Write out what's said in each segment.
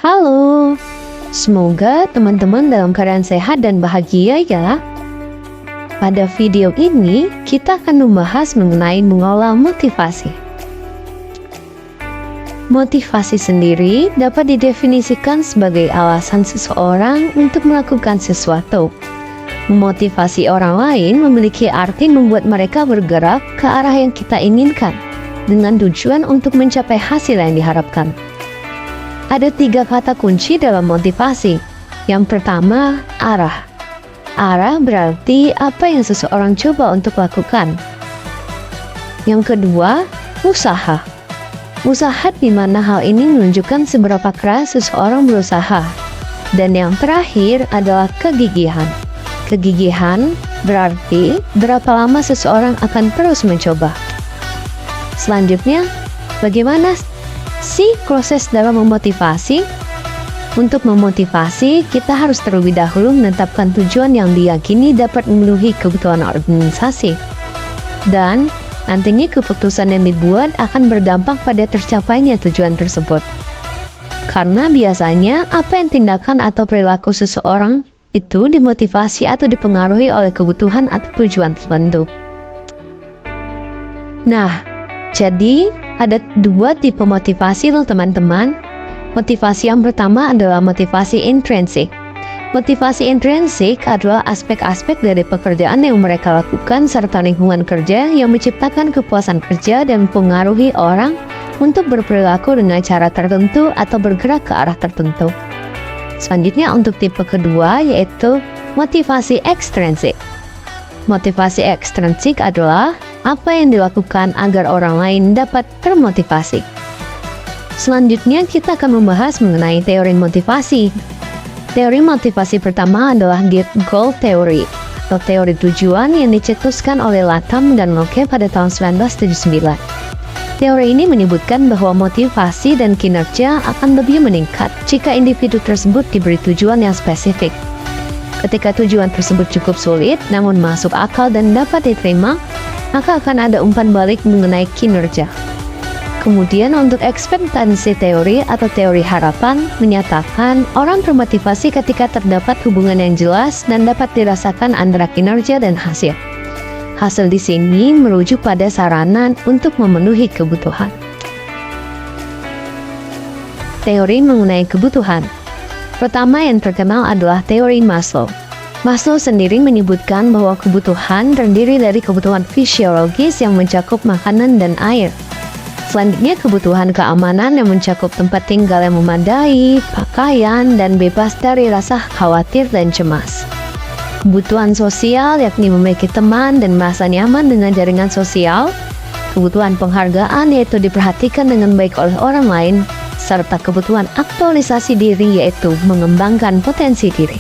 Halo, semoga teman-teman dalam keadaan sehat dan bahagia ya. Pada video ini, kita akan membahas mengenai mengolah motivasi. Motivasi sendiri dapat didefinisikan sebagai alasan seseorang untuk melakukan sesuatu. Memotivasi orang lain memiliki arti membuat mereka bergerak ke arah yang kita inginkan, dengan tujuan untuk mencapai hasil yang diharapkan. Ada 3 kata kunci dalam motivasi. Yang pertama, arah. Arah berarti apa yang seseorang coba untuk lakukan. Yang kedua, usaha. Usaha di mana hal ini menunjukkan seberapa keras seseorang berusaha. Dan yang terakhir adalah kegigihan. Kegigihan berarti berapa lama seseorang akan terus mencoba. Selanjutnya, bagaimana sih proses dalam memotivasi? Untuk memotivasi, kita harus terlebih dahulu menetapkan tujuan yang diyakini dapat memenuhi kebutuhan organisasi. Dan nantinya keputusan yang dibuat akan berdampak pada tercapainya tujuan tersebut. Karena biasanya apa yang tindakan atau perilaku seseorang itu dimotivasi atau dipengaruhi oleh kebutuhan atau tujuan tertentu. Nah, jadi ada 2 tipe motivasi loh teman-teman. Motivasi yang pertama adalah motivasi intrinsik. Motivasi intrinsik adalah aspek-aspek dari pekerjaan yang mereka lakukan serta lingkungan kerja yang menciptakan kepuasan kerja dan mempengaruhi orang untuk berperilaku dengan cara tertentu atau bergerak ke arah tertentu. Selanjutnya untuk tipe kedua yaitu motivasi ekstrinsik. Motivasi ekstrinsik adalah apa yang dilakukan agar orang lain dapat termotivasi. Selanjutnya kita akan membahas mengenai teori motivasi. Teori motivasi pertama adalah Get Goal Theory atau teori tujuan yang dicetuskan oleh Latham dan Locke pada tahun 1979. Teori ini menyebutkan bahwa motivasi dan kinerja akan lebih meningkat jika individu tersebut diberi tujuan yang spesifik. Ketika tujuan tersebut cukup sulit namun masuk akal dan dapat diterima, maka akan ada umpan balik mengenai kinerja. Kemudian untuk ekspektasi teori atau teori harapan menyatakan orang termotivasi ketika terdapat hubungan yang jelas dan dapat dirasakan antara kinerja dan hasil. Hasil di sini merujuk pada sarana untuk memenuhi kebutuhan. Teori mengenai kebutuhan. Pertama yang terkenal adalah teori Maslow. Maslow sendiri menyebutkan bahwa kebutuhan terdiri dari kebutuhan fisiologis yang mencakup makanan dan air. Selanjutnya kebutuhan keamanan yang mencakup tempat tinggal yang memadai, pakaian, dan bebas dari rasa khawatir dan cemas. Kebutuhan sosial yakni memiliki teman dan merasa nyaman dengan jaringan sosial. Kebutuhan penghargaan yaitu diperhatikan dengan baik oleh orang lain. Serta kebutuhan aktualisasi diri yaitu mengembangkan potensi diri.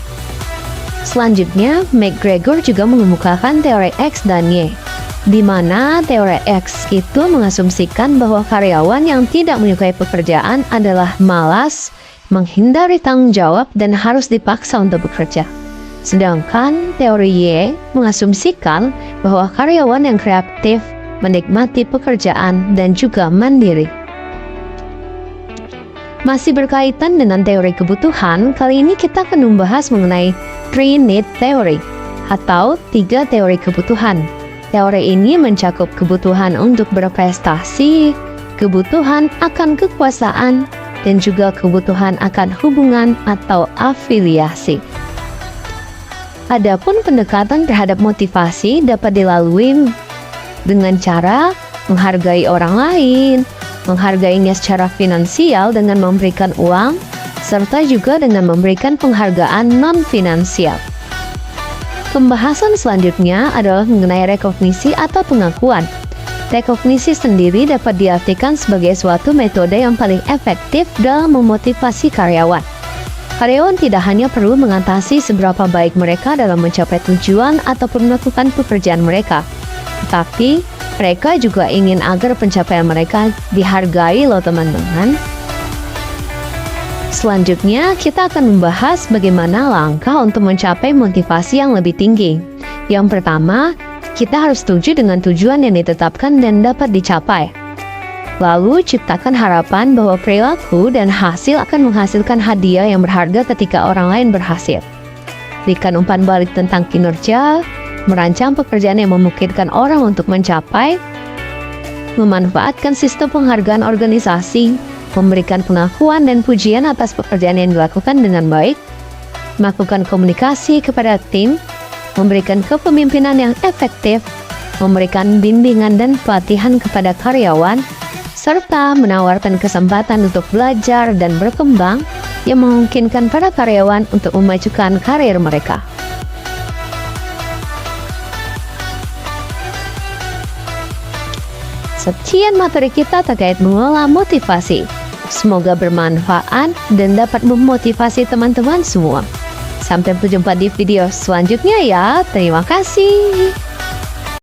Selanjutnya, McGregor juga mengemukakan teori X dan Y, di mana teori X itu mengasumsikan bahwa karyawan yang tidak menyukai pekerjaan adalah malas, menghindari tanggung jawab, dan harus dipaksa untuk bekerja. Sedangkan teori Y mengasumsikan bahwa karyawan yang kreatif, menikmati pekerjaan, dan juga mandiri. Masih berkaitan dengan teori kebutuhan, kali ini kita akan membahas mengenai 3 Need Theory atau 3 teori kebutuhan. Teori ini mencakup kebutuhan untuk berprestasi, kebutuhan akan kekuasaan, dan juga kebutuhan akan hubungan atau afiliasi. Adapun pendekatan terhadap motivasi dapat dilalui dengan cara menghargai orang lain, menghargainya secara finansial dengan memberikan uang, serta juga dengan memberikan penghargaan non-finansial. Pembahasan selanjutnya adalah mengenai rekognisi atau pengakuan. Rekognisi sendiri dapat diartikan sebagai suatu metode yang paling efektif dalam memotivasi karyawan. Karyawan tidak hanya perlu mengatasi seberapa baik mereka dalam mencapai tujuan ataupun melakukan pekerjaan mereka, tetapi mereka juga ingin agar pencapaian mereka dihargai loh teman-teman. Selanjutnya, kita akan membahas bagaimana langkah untuk mencapai motivasi yang lebih tinggi. Yang pertama, kita harus setuju dengan tujuan yang ditetapkan dan dapat dicapai. Lalu ciptakan harapan bahwa perilaku dan hasil akan menghasilkan hadiah yang berharga ketika orang lain berhasil. Berikan umpan balik tentang kinerja, merancang pekerjaan yang memungkinkan orang untuk mencapai, memanfaatkan sistem penghargaan organisasi, memberikan pengakuan dan pujian atas pekerjaan yang dilakukan dengan baik, melakukan komunikasi kepada tim, memberikan kepemimpinan yang efektif, memberikan bimbingan dan pelatihan kepada karyawan, serta menawarkan kesempatan untuk belajar dan berkembang yang memungkinkan para karyawan untuk memajukan karir mereka. Sekian materi kita terkait mengelola motivasi. Semoga bermanfaat dan dapat memotivasi teman-teman semua. Sampai berjumpa di video selanjutnya ya. Terima kasih.